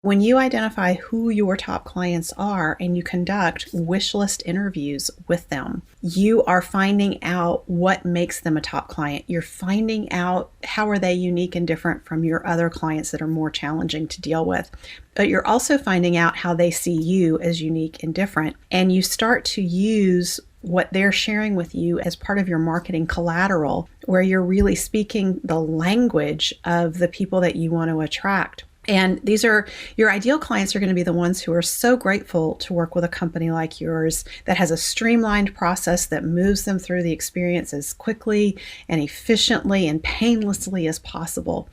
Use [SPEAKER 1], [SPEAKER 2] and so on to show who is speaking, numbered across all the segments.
[SPEAKER 1] When you identify who your top clients are and you conduct wish list interviews with them, you are finding out what makes them a top client. You're finding out how are they unique and different from your other clients that are more challenging to deal with. But you're also finding out how they see you as unique and different. And you start to use what they're sharing with you as part of your marketing collateral, where you're really speaking the language of the people that you want to attract. And these are your ideal clients are going to be the ones who are so grateful to work with a company like yours that has a streamlined process that moves them through the experience as quickly and efficiently and painlessly as possible.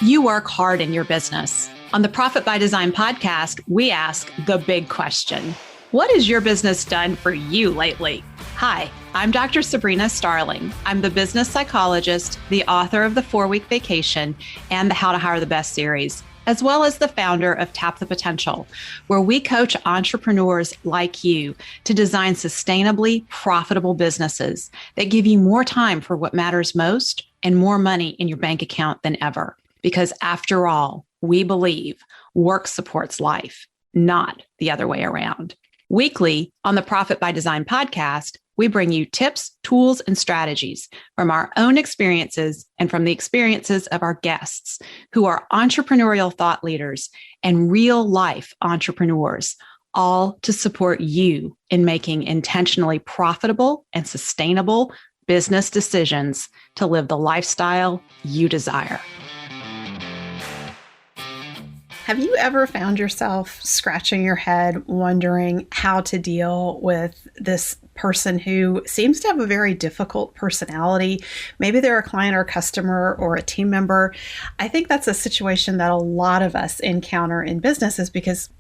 [SPEAKER 2] You work hard in your business. On the Profit by Design podcast, we ask the big question. What has your business done for you lately? Hi, I'm Dr. Sabrina Starling. I'm the business psychologist, the author of the 4-Week Vacation and the How to Hire the Best series, as well as the founder of Tap the Potential, where we coach entrepreneurs like you to design sustainably profitable businesses that give you more time for what matters most and more money in your bank account than ever. Because after all, we believe work supports life, not the other way around. Weekly on the Profit by Design podcast, we bring you tips, tools, and strategies from our own experiences and from the experiences of our guests who are entrepreneurial thought leaders and real life entrepreneurs, all to support you in making intentionally profitable and sustainable business decisions to live the lifestyle you desire.
[SPEAKER 1] Have you ever found yourself scratching your head wondering how to deal with this person who seems to have a very difficult personality? Maybe they're a client or a customer or a team member. I think that's a situation that a lot of us encounter in businesses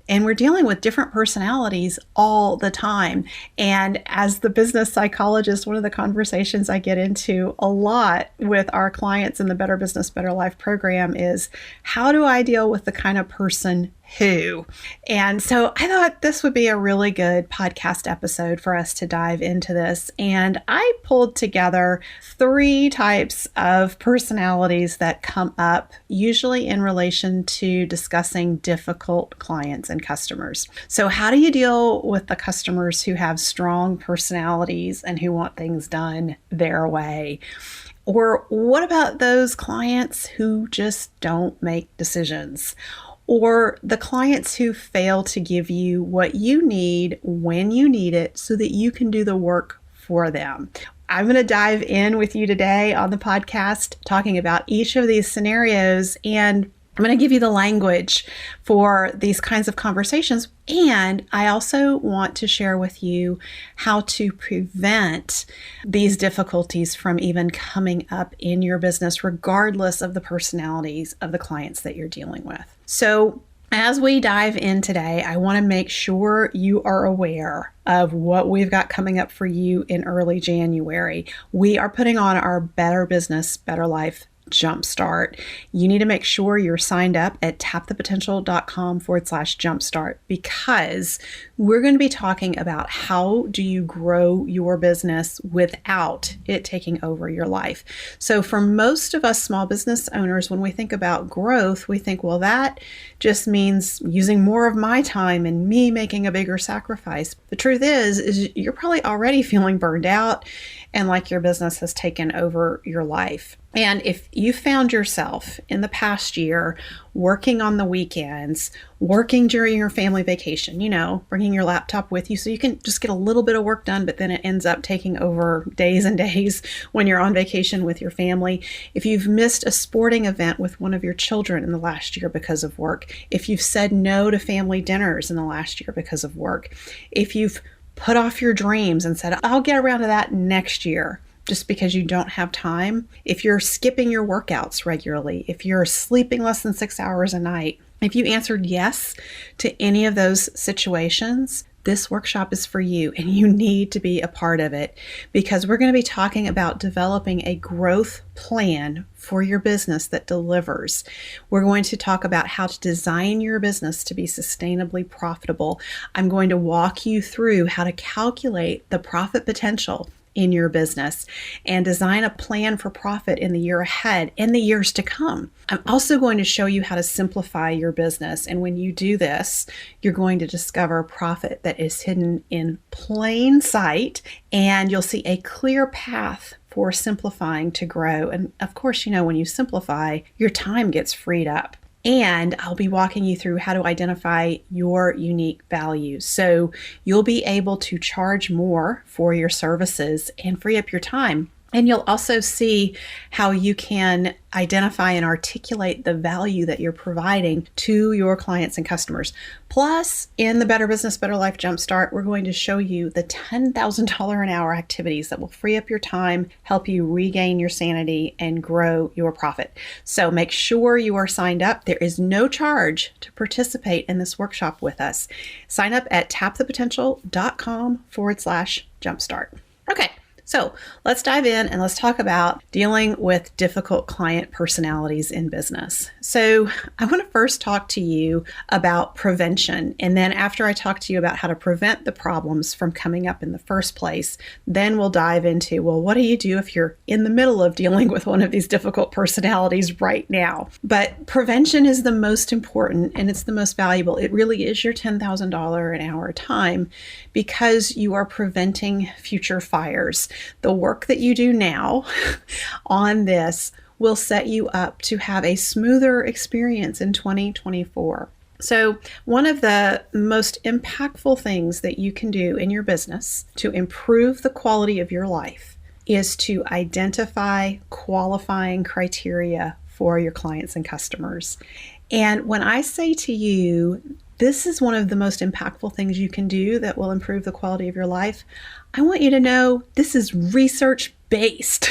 [SPEAKER 1] and we're dealing with different personalities all the time. And as the business psychologist, one of the conversations I get into a lot with our clients in the Better Business, Better Life program is, how do I deal with the kind of person who? And so I thought this would be a really good podcast episode for us to dive into this. And I pulled together 3 types of personalities that come up, usually in relation to discussing difficult clients and customers. So how do you deal with the customers who have strong personalities and who want things done their way? Or what about those clients who just don't make decisions? Or the clients who fail to give you what you need when you need it so that you can do the work for them? I'm going to dive in with you today on the podcast talking about each of these scenarios, and I'm going to give you the language for these kinds of conversations. And I also want to share with you how to prevent these difficulties from even coming up in your business, regardless of the personalities of the clients that you're dealing with. So as we dive in today, I want to make sure you are aware of what we've got coming up for you in early January. We are putting on our Better Business, Better Life Jumpstart. You need to make sure you're signed up at tapthepotential.com/jumpstart, because we're going to be talking about how do you grow your business without it taking over your life. So for most of us small business owners, when we think about growth, we think, well, that just means using more of my time and me making a bigger sacrifice. The truth is you're probably already feeling burned out and like your business has taken over your life. And if you found yourself in the past year working on the weekends, working during your family vacation, bringing your laptop with you so you can just get a little bit of work done, but then it ends up taking over days and days when you're on vacation with your family. If you've missed a sporting event with one of your children in the last year because of work, if you've said no to family dinners in the last year because of work, if you've put off your dreams and said, I'll get around to that next year, just because you don't have time, if you're skipping your workouts regularly, if you're sleeping less than 6 hours a night, if you answered yes to any of those situations, this workshop is for you and you need to be a part of it, because we're going to be talking about developing a growth plan for your business that delivers. We're going to talk about how to design your business to be sustainably profitable. I'm going to walk you through how to calculate the profit potential in your business and design a plan for profit in the year ahead and the years to come. I'm also going to show you how to simplify your business. And when you do this, you're going to discover profit that is hidden in plain sight, and you'll see a clear path for simplifying to grow. And of course, when you simplify, your time gets freed up. And I'll be walking you through how to identify your unique values. So you'll be able to charge more for your services and free up your time. And you'll also see how you can identify and articulate the value that you're providing to your clients and customers. Plus, in the Better Business, Better Life Jumpstart, we're going to show you the $10,000 an hour activities that will free up your time, help you regain your sanity, and grow your profit. So make sure you are signed up. There is no charge to participate in this workshop with us. Sign up at tapthepotential.com/jumpstart. Okay. So let's dive in and let's talk about dealing with difficult client personalities in business. So I want to first talk to you about prevention. And then after I talk to you about how to prevent the problems from coming up in the first place, then we'll dive into, well, what do you do if you're in the middle of dealing with one of these difficult personalities right now? But prevention is the most important and it's the most valuable. It really is your $10,000 an hour time because you are preventing future fires. The work that you do now on this will set you up to have a smoother experience in 2024. So one of the most impactful things that you can do in your business to improve the quality of your life is to identify qualifying criteria for your clients and customers. And when I say to you, this is one of the most impactful things you can do that will improve the quality of your life, I want you to know this is research-based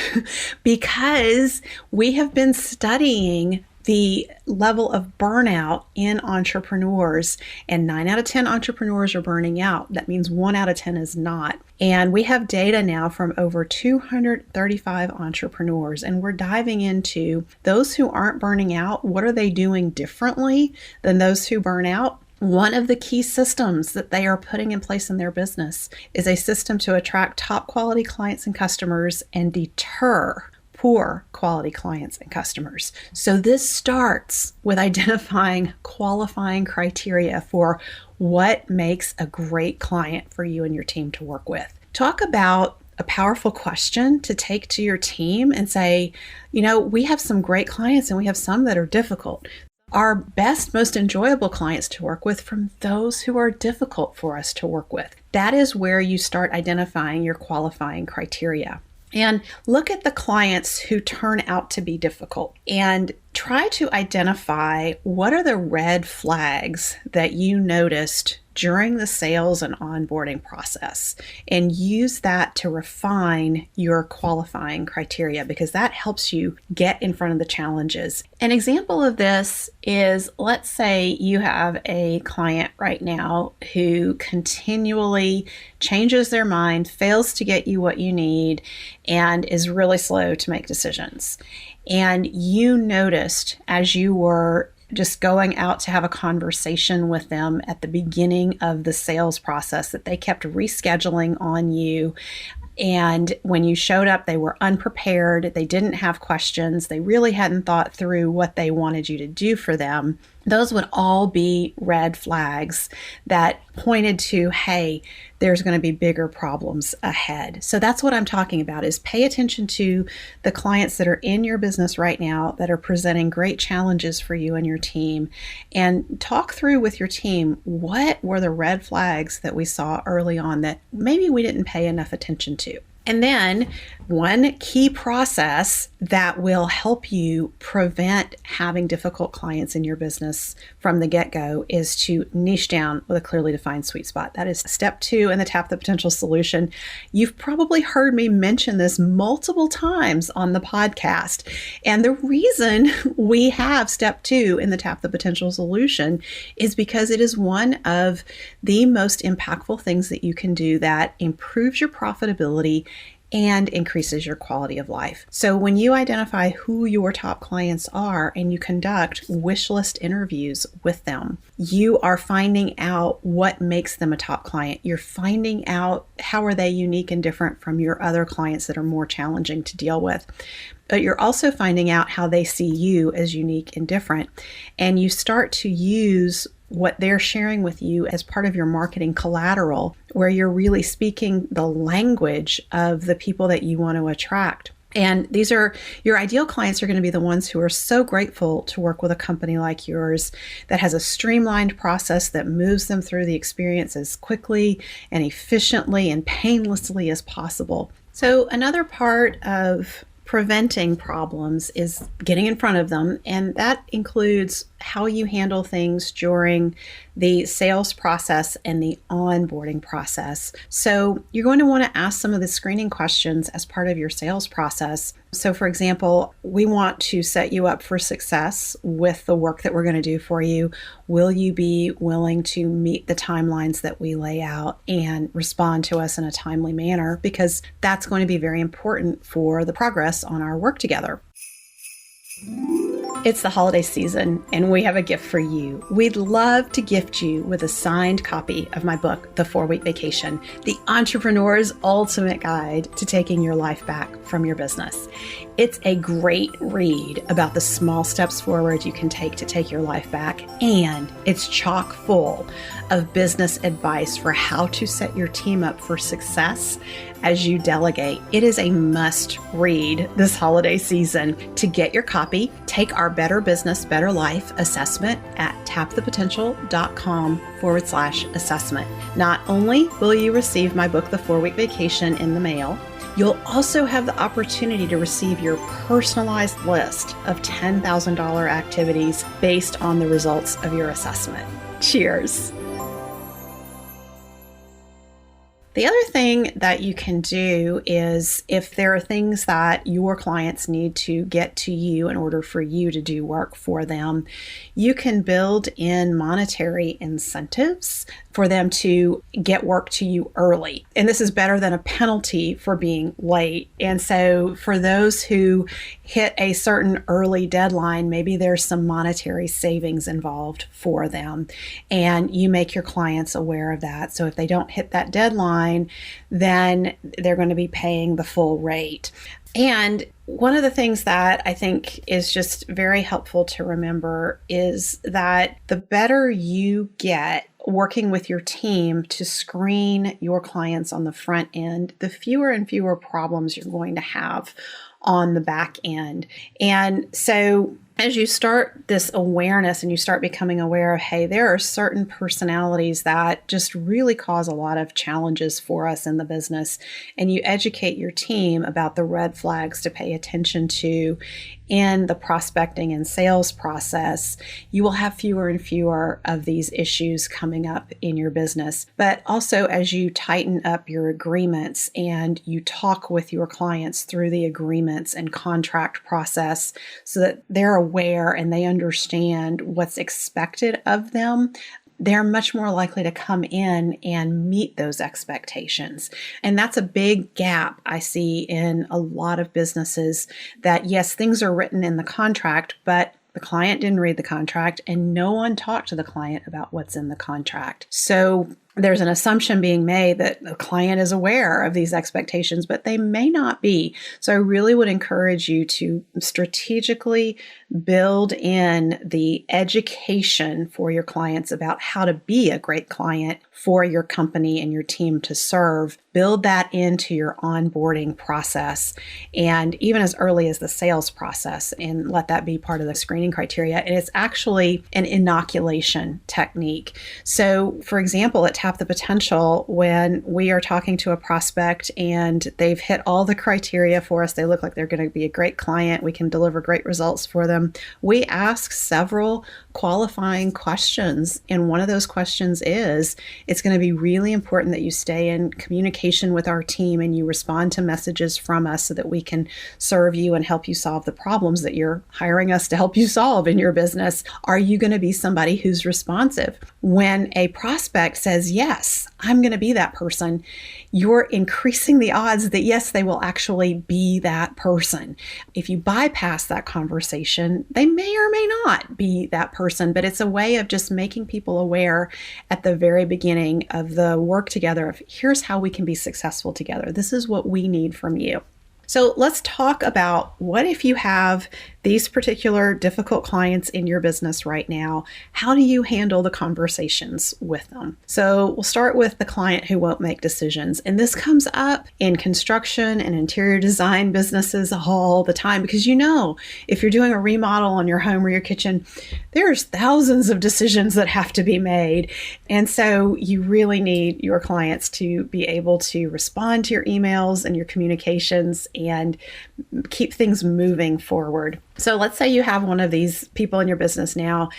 [SPEAKER 1] because we have been studying the level of burnout in entrepreneurs, and 9 out of 10 entrepreneurs are burning out. That means 1 out of 10 is not. And we have data now from over 235 entrepreneurs, and we're diving into those who aren't burning out. What are they doing differently than those who burn out? One of the key systems that they are putting in place in their business is a system to attract top quality clients and customers and deter poor quality clients and customers. So this starts with identifying qualifying criteria for what makes a great client for you and your team to work with. Talk about a powerful question to take to your team and say, we have some great clients and we have some that are difficult. Our best, most enjoyable clients to work with from those who are difficult for us to work with. That is where you start identifying your qualifying criteria. And look at the clients who turn out to be difficult and try to identify what are the red flags that you noticed during the sales and onboarding process, and use that to refine your qualifying criteria because that helps you get in front of the challenges. An example of this is, let's say you have a client right now who continually changes their mind, fails to get you what you need, and is really slow to make decisions. And you noticed as you were just going out to have a conversation with them at the beginning of the sales process that they kept rescheduling on you. And when you showed up, they were unprepared. They didn't have questions. They really hadn't thought through what they wanted you to do for them. Those would all be red flags that pointed to, hey, there's going to be bigger problems ahead. So that's what I'm talking about, is pay attention to the clients that are in your business right now that are presenting great challenges for you and your team, and talk through with your team, what were the red flags that we saw early on that maybe we didn't pay enough attention to. And then one key process that will help you prevent having difficult clients in your business from the get-go is to niche down with a clearly defined sweet spot. That is step 2 in the Tap the Potential solution. You've probably heard me mention this multiple times on the podcast. And the reason we have step 2 in the Tap the Potential solution is because it is one of the most impactful things that you can do that improves your profitability and increases your quality of life. So when you identify who your top clients are and you conduct wish list interviews with them, you are finding out what makes them a top client. You're finding out how are they unique and different from your other clients that are more challenging to deal with. But you're also finding out how they see you as unique and different. And you start to use what they're sharing with you as part of your marketing collateral, where you're really speaking the language of the people that you want to attract. And these are your ideal clients are going to be the ones who are so grateful to work with a company like yours that has a streamlined process that moves them through the experience as quickly and efficiently and painlessly as possible. So another part of preventing problems is getting in front of them, and that includes how you handle things during the sales process and the onboarding process. So you're going to want to ask some of the screening questions as part of your sales process. So for example, we want to set you up for success with the work that we're going to do for you. Will you be willing to meet the timelines that we lay out and respond to us in a timely manner? Because that's going to be very important for the progress on our work together. It's the holiday season, and we have a gift for you. We'd love to gift you with a signed copy of my book, The 4-Week Vacation, the entrepreneur's ultimate guide to taking your life back from your business. It's a great read about the small steps forward you can take your life back, and it's chock full of business advice for how to set your team up for success as you delegate. It is a must read this holiday season. To get your copy, take our Better Business, Better Life assessment at tapthepotential.com/assessment. Not only will you receive my book, The 4-Week Vacation, in the mail, you'll also have the opportunity to receive your personalized list of $10,000 activities based on the results of your assessment. Cheers. The other thing that you can do is if there are things that your clients need to get to you in order for you to do work for them, you can build in monetary incentives for them to get work to you early. And this is better than a penalty for being late. And so for those who hit a certain early deadline, maybe there's some monetary savings involved for them. And you make your clients aware of that. So if they don't hit that deadline, then they're going to be paying the full rate. And one of the things that I think is just very helpful to remember is that the better you get working with your team to screen your clients on the front end, the fewer and fewer problems you're going to have on the back end. And so as you start this awareness and you start becoming aware of, hey, there are certain personalities that just really cause a lot of challenges for us in the business, and you educate your team about the red flags to pay attention to in the prospecting and sales process, you will have fewer and fewer of these issues coming up in your business. But also as you tighten up your agreements and you talk with your clients through the agreements and contract process so that they're aware and they understand what's expected of them, they're much more likely to come in and meet those expectations. And that's a big gap I see in a lot of businesses, that yes, things are written in the contract, but the client didn't read the contract and no one talked to the client about what's in the contract. So there's an assumption being made that the client is aware of these expectations, but they may not be. So I really would encourage you to strategically build in the education for your clients about how to be a great client for your company and your team to serve. Build that into your onboarding process, and even as early as the sales process, and let that be part of the screening criteria. And it's actually an inoculation technique. So for example, at Tap the Potential, when we are talking to a prospect and they've hit all the criteria for us, they look like they're going to be a great client, we can deliver great results for them, we ask several qualifying questions. And one of those questions is, it's going to be really important that you stay in communication with our team and you respond to messages from us so that we can serve you and help you solve the problems that you're hiring us to help you solve in your business. Are you going to be somebody who's responsive? When a prospect says yes, I'm going to be that person, you're increasing the odds that yes, they will actually be that person. If you bypass that conversation, they may or may not be that person, but it's a way of just making people aware at the very beginning of the work together of here's how we can be successful together. This is what we need from you. So let's talk about what if you have these particular difficult clients in your business right now. How do you handle the conversations with them? So we'll start with the client who won't make decisions. And this comes up in construction and interior design businesses all the time because if you're doing a remodel on your home or your kitchen, there's thousands of decisions that have to be made. And so you really need your clients to be able to respond to your emails and your communications and keep things moving forward. So let's say you have one of these people in your business now.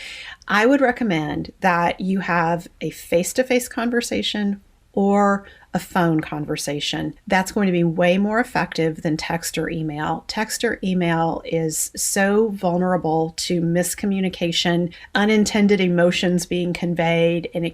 [SPEAKER 1] I would recommend that you have a face-to-face conversation or a phone conversation. That's going to be way more effective than text or email. Text or email is so vulnerable to miscommunication, unintended emotions being conveyed, and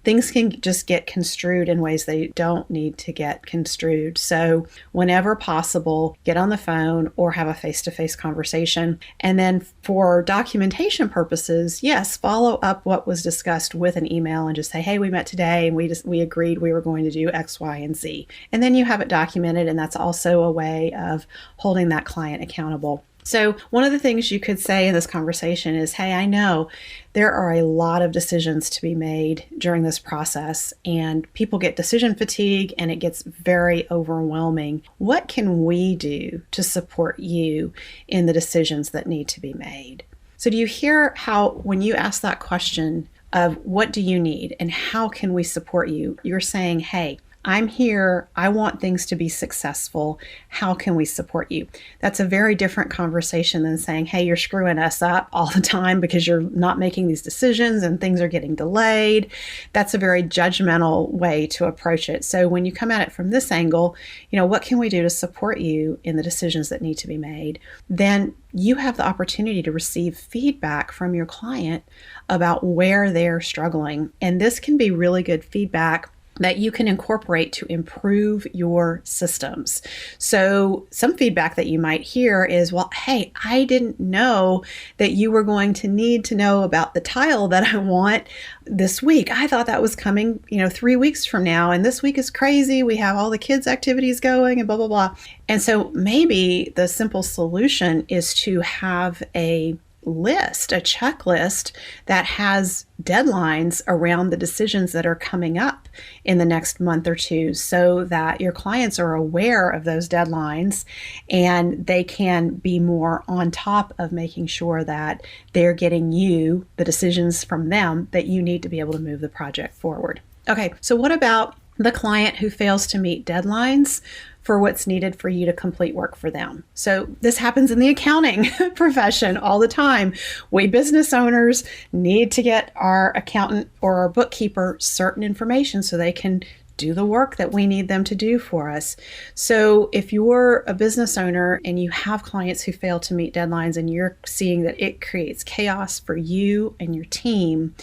[SPEAKER 1] things can just get construed in ways they don't need to get construed. So whenever possible, get on the phone or have a face-to-face conversation. And then for documentation purposes, yes, follow up what was discussed with an email and just say, hey, we met today and we agreed we were going to do X, Y, and Z. And then you have it documented, and that's also a way of holding that client accountable. So one of the things you could say in this conversation is, hey, I know there are a lot of decisions to be made during this process, and people get decision fatigue, and it gets very overwhelming. What can we do to support you in the decisions that need to be made? So do you hear how when you ask that question of what do you need and how can we support you, you're saying, hey, I'm here. I want things to be successful. How can we support you? That's a very different conversation than saying, hey, you're screwing us up all the time because you're not making these decisions and things are getting delayed. That's a very judgmental way to approach it. So when you come at it from this angle, what can we do to support you in the decisions that need to be made? Then you have the opportunity to receive feedback from your client about where they're struggling. And this can be really good feedback that you can incorporate to improve your systems. So some feedback that you might hear is, well, hey, I didn't know that you were going to need to know about the tile that I want this week. I thought that was coming, 3 weeks from now. And this week is crazy. We have all the kids' activities going and blah, blah, blah. And so maybe the simple solution is to have a checklist that has deadlines around the decisions that are coming up in the next month or two so that your clients are aware of those deadlines and they can be more on top of making sure that they're getting you the decisions from them that you need to be able to move the project forward. Okay, so what about the client who fails to meet deadlines for what's needed for you to complete work for them? So this happens in the accounting profession all the time. We business owners need to get our accountant or our bookkeeper certain information so they can do the work that we need them to do for us. So if you're a business owner and you have clients who fail to meet deadlines and you're seeing that it creates chaos for you and your team,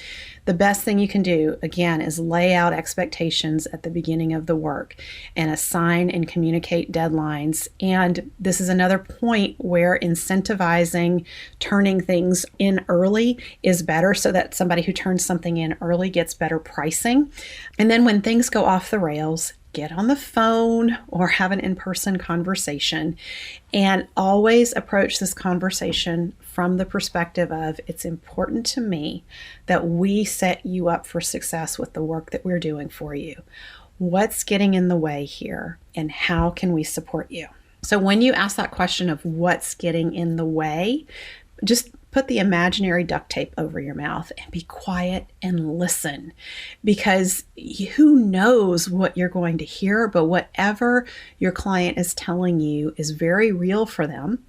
[SPEAKER 1] the best thing you can do, again, is lay out expectations at the beginning of the work and assign and communicate deadlines. And this is another point where incentivizing turning things in early is better so that somebody who turns something in early gets better pricing. And then when things go off the rails, get on the phone or have an in-person conversation, and always approach this conversation from the perspective of it's important to me that we set you up for success with the work that we're doing for you. What's getting in the way here and how can we support you? So when you ask that question of what's getting in the way, just put the imaginary duct tape over your mouth and be quiet and listen, because who knows what you're going to hear, but whatever your client is telling you is very real for them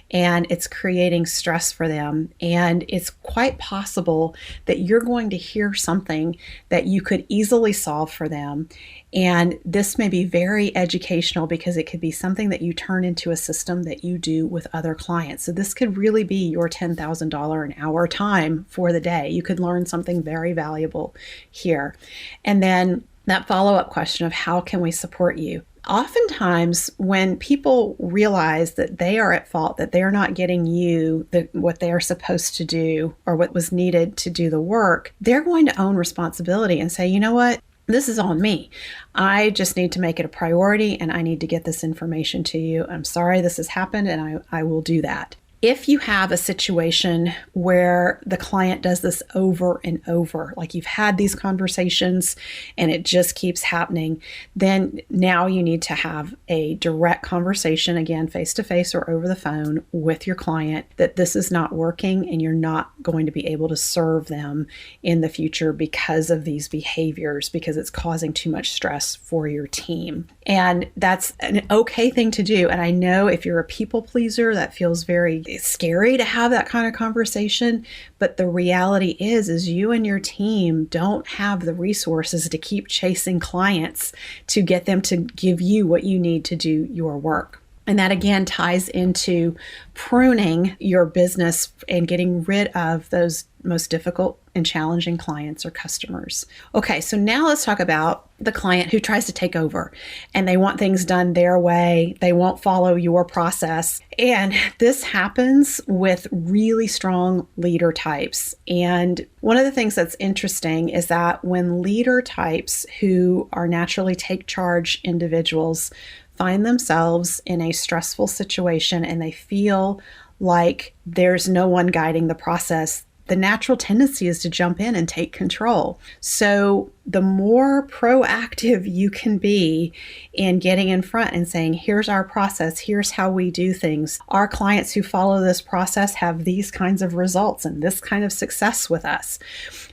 [SPEAKER 1] and it's creating stress for them. And it's quite possible that you're going to hear something that you could easily solve for them. And this may be very educational because it could be something that you turn into a system that you do with other clients. So this could really be your $10,000 an hour time for the day. You could learn something very valuable here. And then that follow-up question of how can we support you? Oftentimes, when people realize that they are at fault, that they're not getting you what they are supposed to do or what was needed to do the work, they're going to own responsibility and say, you know what? This is on me. I just need to make it a priority and I need to get this information to you. I'm sorry this has happened and I will do that. If you have a situation where the client does this over and over, like you've had these conversations and it just keeps happening, then now you need to have a direct conversation, again, face-to-face or over the phone with your client, that this is not working and you're not going to be able to serve them in the future because of these behaviors, because it's causing too much stress for your team. And that's an okay thing to do. And I know if you're a people pleaser, that feels very scary to have that kind of conversation. But the reality is you and your team don't have the resources to keep chasing clients to get them to give you what you need to do your work. And that again ties into pruning your business and getting rid of those most difficult and challenging clients or customers. Okay, so now let's talk about the client who tries to take over and they want things done their way. They won't follow your process. And this happens with really strong leader types. And one of the things that's interesting is that when leader types who are naturally take charge individuals find themselves in a stressful situation and they feel like there's no one guiding the process, the natural tendency is to jump in and take control. So the more proactive you can be in getting in front and saying, here's our process, here's how we do things. Our clients who follow this process have these kinds of results and this kind of success with us.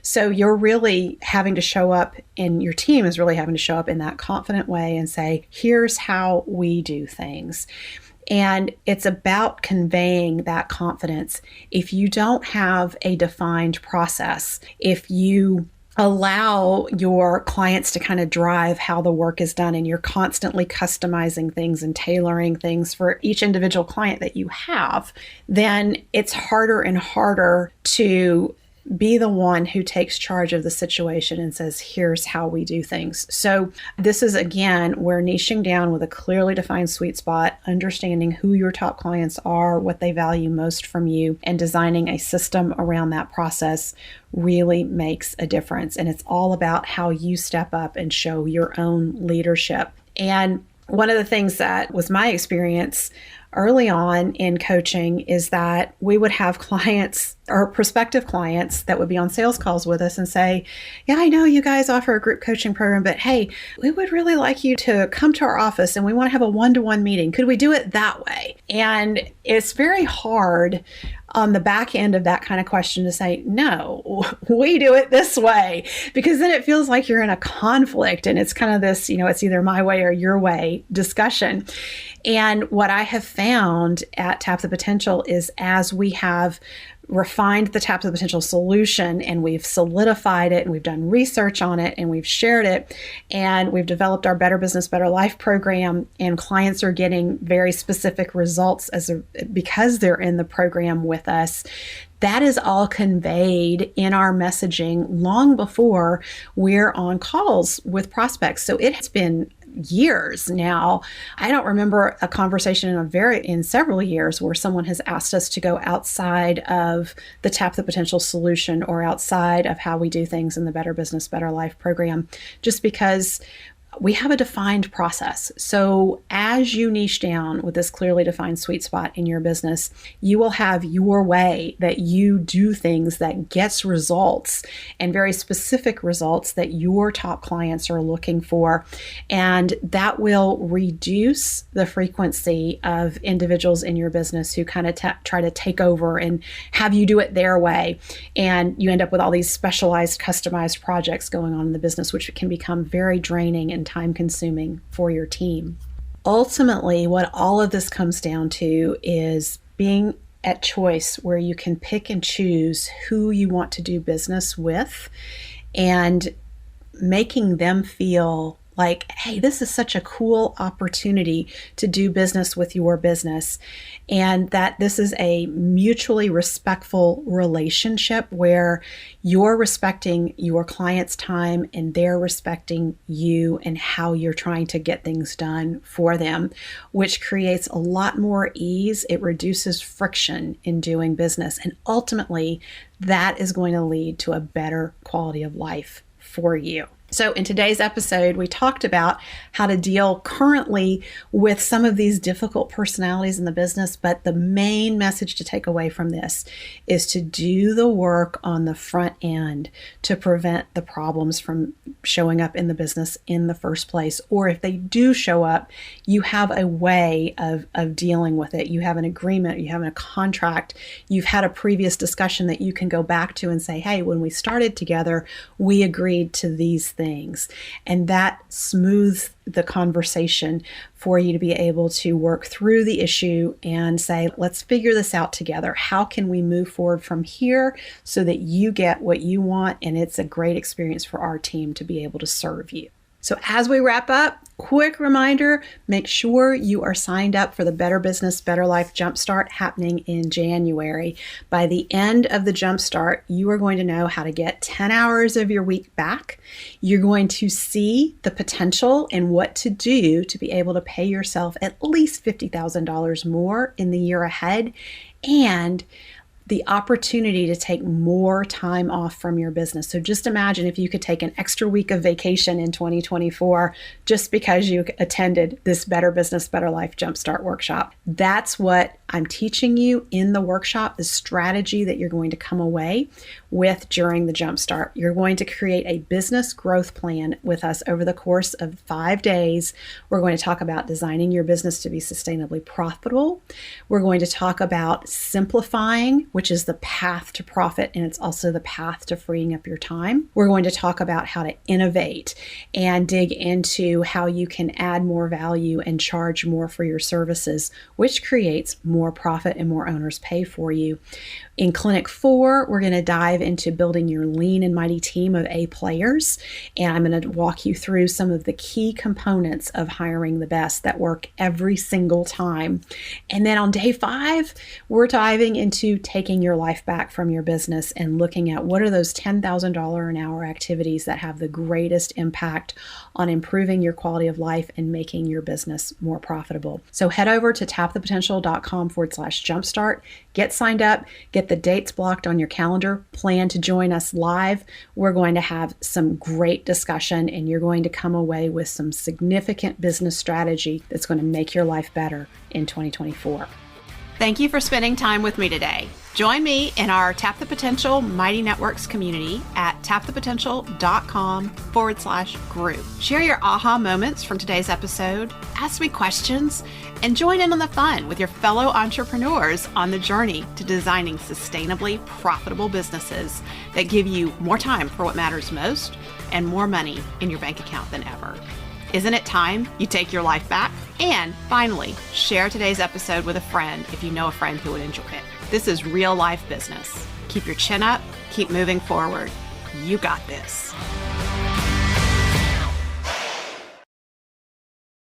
[SPEAKER 1] So you're really having to show up, and your team is really having to show up in that confident way and say, here's how we do things. And it's about conveying that confidence. If you don't have a defined process, if you allow your clients to kind of drive how the work is done and you're constantly customizing things and tailoring things for each individual client that you have, then it's harder and harder to be the one who takes charge of the situation and says, here's how we do things. So this is, again, where niching down with a clearly defined sweet spot, understanding who your top clients are, what they value most from you, and designing a system around that process really makes a difference. And it's all about how you step up and show your own leadership. And one of the things that was my experience early on in coaching is that we would have clients or prospective clients that would be on sales calls with us and say, yeah, I know you guys offer a group coaching program, but hey, we would really like you to come to our office and we want to have a one-to-one meeting. Could we do it that way? And it's very hard on the back end of that kind of question to say, no, we do it this way, because then it feels like you're in a conflict and it's kind of this, it's either my way or your way discussion. And what I have found at Tap the Potential is as we have refined the Tap the Potential solution and we've solidified it and we've done research on it and we've shared it and we've developed our Better Business, Better Life program, and clients are getting very specific results because they're in the program with us. That is all conveyed in our messaging long before we're on calls with prospects. So it has been years now. I don't remember a conversation in several years where someone has asked us to go outside of the Tap the Potential solution or outside of how we do things in the Better Business, Better Life program, just because we have a defined process. So as you niche down with this clearly defined sweet spot in your business, you will have your way that you do things that gets results, and very specific results that your top clients are looking for. And that will reduce the frequency of individuals in your business who kind of try to take over and have you do it their way. And you end up with all these specialized, customized projects going on in the business, which can become very draining and time consuming for your team. Ultimately, what all of this comes down to is being at choice where you can pick and choose who you want to do business with and making them feel like, hey, this is such a cool opportunity to do business with your business, and that this is a mutually respectful relationship where you're respecting your client's time and they're respecting you and how you're trying to get things done for them, which creates a lot more ease. It reduces friction in doing business, and ultimately that is going to lead to a better quality of life for you. So in today's episode, we talked about how to deal currently with some of these difficult personalities in the business, but the main message to take away from this is to do the work on the front end to prevent the problems from showing up in the business in the first place. Or if they do show up, you have a way of dealing with it. You have an agreement, you have a contract, you've had a previous discussion that you can go back to and say, hey, when we started together, we agreed to these things. And that smooths the conversation for you to be able to work through the issue and say, let's figure this out together. How can we move forward from here so that you get what you want and it's a great experience for our team to be able to serve you? So as we wrap up, quick reminder, make sure you are signed up for the Better Business, Better Life Jumpstart happening in January. By the end of the Jumpstart, you are going to know how to get 10 hours of your week back. You're going to see the potential and what to do to be able to pay yourself at least $50,000 more in the year ahead, and the opportunity to take more time off from your business. So just imagine if you could take an extra week of vacation in 2024 just because you attended this Better Business, Better Life Jumpstart workshop. That's what I'm teaching you in the workshop, the strategy that you're going to come away with during the Jumpstart. You're going to create a business growth plan with us over the course of 5 days. We're going to talk about designing your business to be sustainably profitable. We're going to talk about simplifying, which is the path to profit, and it's also the path to freeing up your time. We're going to talk about how to innovate and dig into how you can add more value and charge more for your services, which creates more profit and more owners pay for you. In Clinic 4, we're going to dive into building your lean and mighty team of A players, and I'm going to walk you through some of the key components of hiring the best that work every single time. And then on day 5, we're diving into taking your life back from your business and looking at what are those $10,000 an hour activities that have the greatest impact on improving your quality of life and making your business more profitable. So head over to tapthepotential.com/jumpstart, get signed up, get the dates blocked on your calendar, plan to join us live. We're going to have some great discussion and you're going to come away with some significant business strategy that's going to make your life better in 2024.
[SPEAKER 2] Thank you for spending time with me today. Join me in our Tap the Potential Mighty Networks community at tapthepotential.com/group. Share your aha moments from today's episode, ask me questions, and join in on the fun with your fellow entrepreneurs on the journey to designing sustainably profitable businesses that give you more time for what matters most and more money in your bank account than ever. Isn't it time you take your life back? And finally, share today's episode with a friend if you know a friend who would enjoy it. This is real life business. Keep your chin up, keep moving forward. You got this.